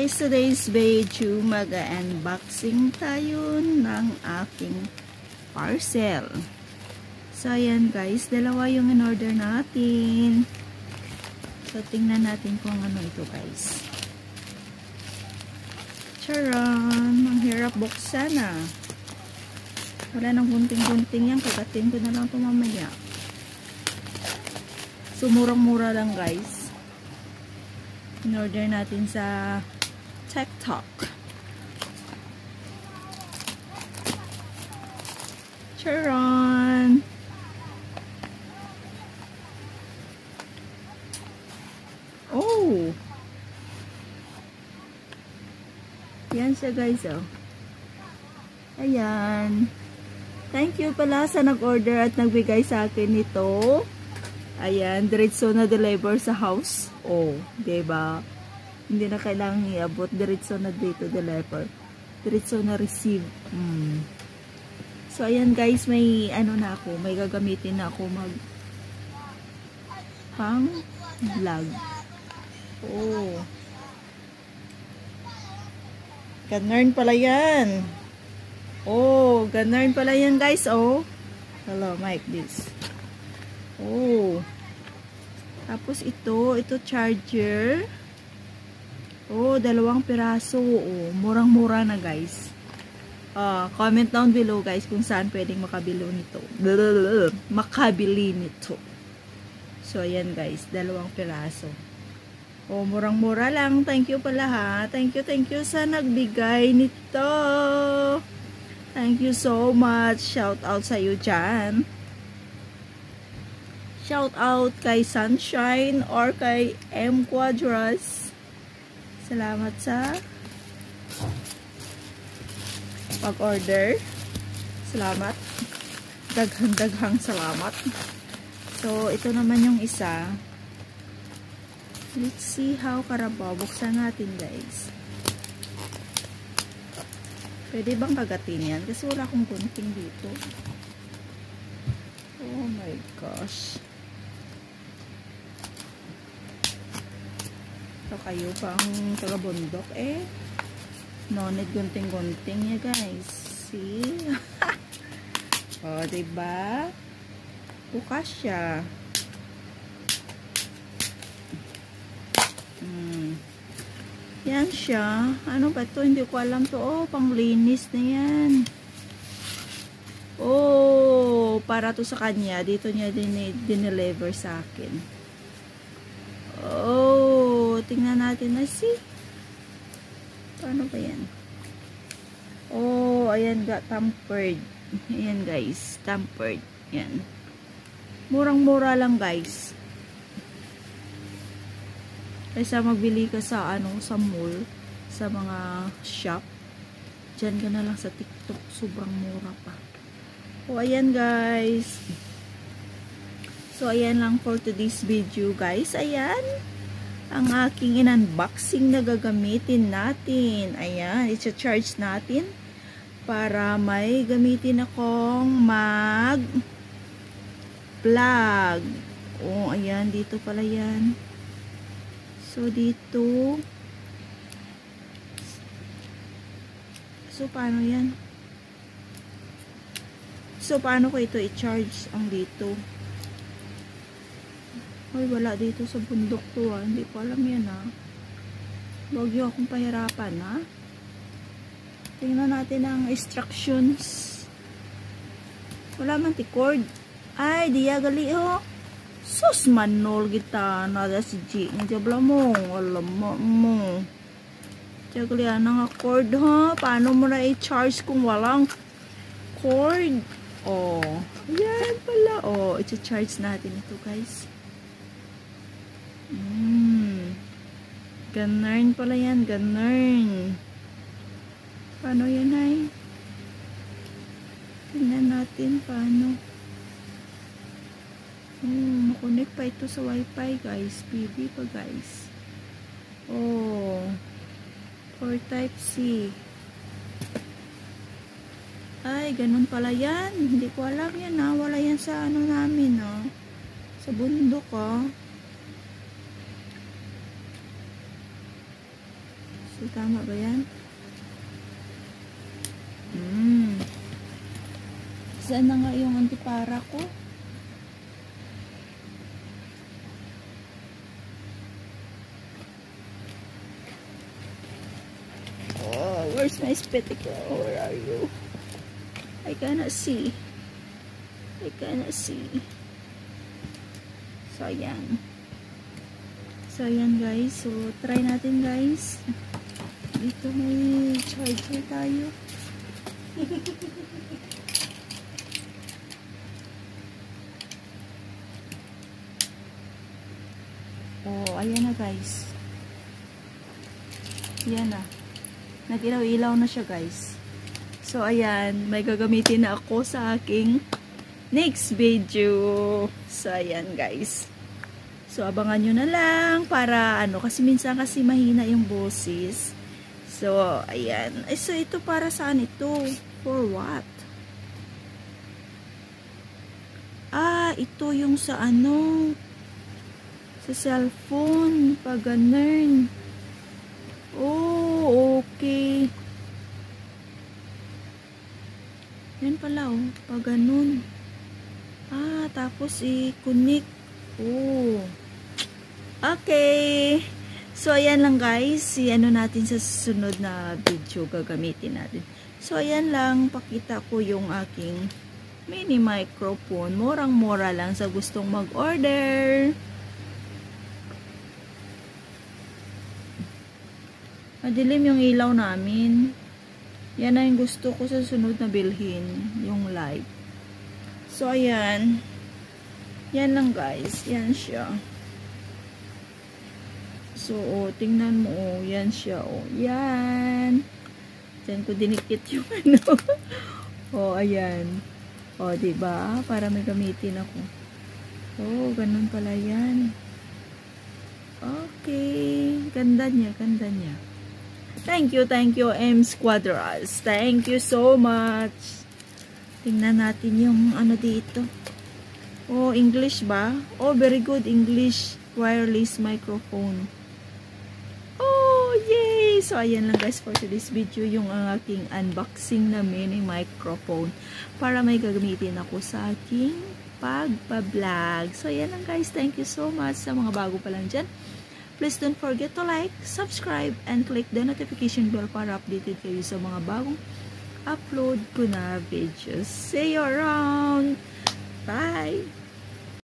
guys, today's video mag-unboxing tayo ng aking parcel. So ayan guys, dalawa yung in-order natin. So tingnan natin kung ano ito guys. Charan! Ang hirap buksan ah. Wala nang gunting-gunting yan, kagatin ko na lang ito mamaya. So murang-mura lang guys. In-order natin sa TikTok. Charon! Oh! Yan siya guys oh. Ayan. Thank you pala sa nag-order at nagbigay sa akin nito. Ayan, diretso na deliver sa house. Oh, diba? Hindi na kailangang iabot. Diretso na dito deliver. Diretso na receive. So, ayan guys, may ano na ako. May gagamitin na ako pang vlog. Oh. Ganarn pala yan. Oh, ganarn pala yan guys. Oh. Hello, mic this. Oh. Tapos ito charger. Oh, 2 piraso. Oh, murang-mura na guys. Comment down below guys kung saan pwedeng makabili nito. Makabili nito. So ayan guys, 2 piraso. Oh, murang-mura lang. Thank you pala ha. Thank you sa nagbigay nito. Thank you so much. Shout out sa iyo dyan. Shout out kay Sunshine or kay M Quadras. Salamat sa pag-order. Salamat. Daghang salamat. So, ito naman yung isa. Let's see how karabaw. Buksan natin guys. Pwede bang kagatin yan? Kasi wala akong gunting dito. Oh my gosh. So, kayo pang taga-bundok eh. No need gunting-gunting ya guys. See? Oh, diba? Bukas siya. Yan siya. Ano ba to? Hindi ko alam to. Oh, panglinis na yan. Oh, para to sa kanya. Dito niya dineliver sa akin. Oh, tingnan natin na see. Paano ba yan? Oh, ayan ga, tampered. Ayan guys, tampered. Yan. Murang-mura lang guys. Kaysa magbili ka sa ano, sa mall, sa mga shop. Diyan ka na lang sa TikTok, sobrang mura pa. Oh, ayan guys. So, ayan lang for today's video guys. Ayan. Ang aking in-unboxing na gagamitin natin. Ayan. I-charge natin. Para may gamitin akong mag-vlog. Oh, ayan. Dito pala yan. So, dito. So, paano yan? So, paano ko ito i-charge ang dito? Ay, wala dito sa bundok to ah. Hindi ko alam yan ah. Huwag yung akong pahirapan ah. Tingnan natin ang instructions. Wala man ti-cord. Ay, diya gali oh. Sus manol kita. Nada si G. Nijabla mo. Alam mo. Diya gali nga cord ha. Paano mo na i-charge kung walang cord? Oh. Yan pala. Oh, i-charge natin ito guys. Ganarn pala yan, ganarn. Paano yan ay? Tingnan natin paano. Makonect pa ito sa wifi guys. PB pa guys. Oh. For type C. Ay, ganun pala yan. Hindi ko alam yan ha. Wala yan sa ano namin ha. Sa bundok ha. So, So, tama ba yan? Saan na nga yung antipara ko? Oh, where's my spectacle? Where are you? I cannot see. I cannot see. So, ayan. So, ayan guys. So, try natin guys. Dito may charger tayo. Oh, ayan na guys. Ayan na. Nag-ilaw-ilaw na siya guys. So, ayan. May gagamitin na ako sa aking next video. So, ayan guys. So, abangan nyo na lang para ano. Kasi minsan kasi mahina yung boses. So, ayan. So, ito para saan ito? For what? Ah, ito yung sa ano. Sa cellphone. Pag ganun. Oh, okay. Yan pala, oh. Pag ganun. Ah, tapos i-connect. Oh. Okay. So, ayan lang guys. Ano natin sa susunod na video gagamitin natin. So, ayan lang. Pakita ko yung aking mini microphone. Murang-mura lang sa gustong mag-order. Madilim yung ilaw namin. Yan na yung gusto ko sa sunod na bilhin. Yung light. So, ayan. Yan lang guys. Yan siya. So, oh, tingnan mo. Oh, yan siya. Oh, yan. Diyan ko dinikit yung ano. Oh, ayan. Oh, diba? Para may gamitin ako. Oh, ganun pala yan. Okay. Ganda niya, ganda niya. Thank you, M Squadras. Thank you so much. Tingnan natin yung ano dito. Oh, English ba? Oh, very good English wireless microphone. Oh, yay! So, ayan lang guys for today's video, yung aking unboxing na mini microphone para may gagamitin ako sa aking pagpa-vlog. So, ayan lang guys. Thank you so much sa mga bago pa lang dyan. Please don't forget to like, subscribe, and click the notification bell para updated kayo sa mga bagong upload ko na videos. See you around! Bye!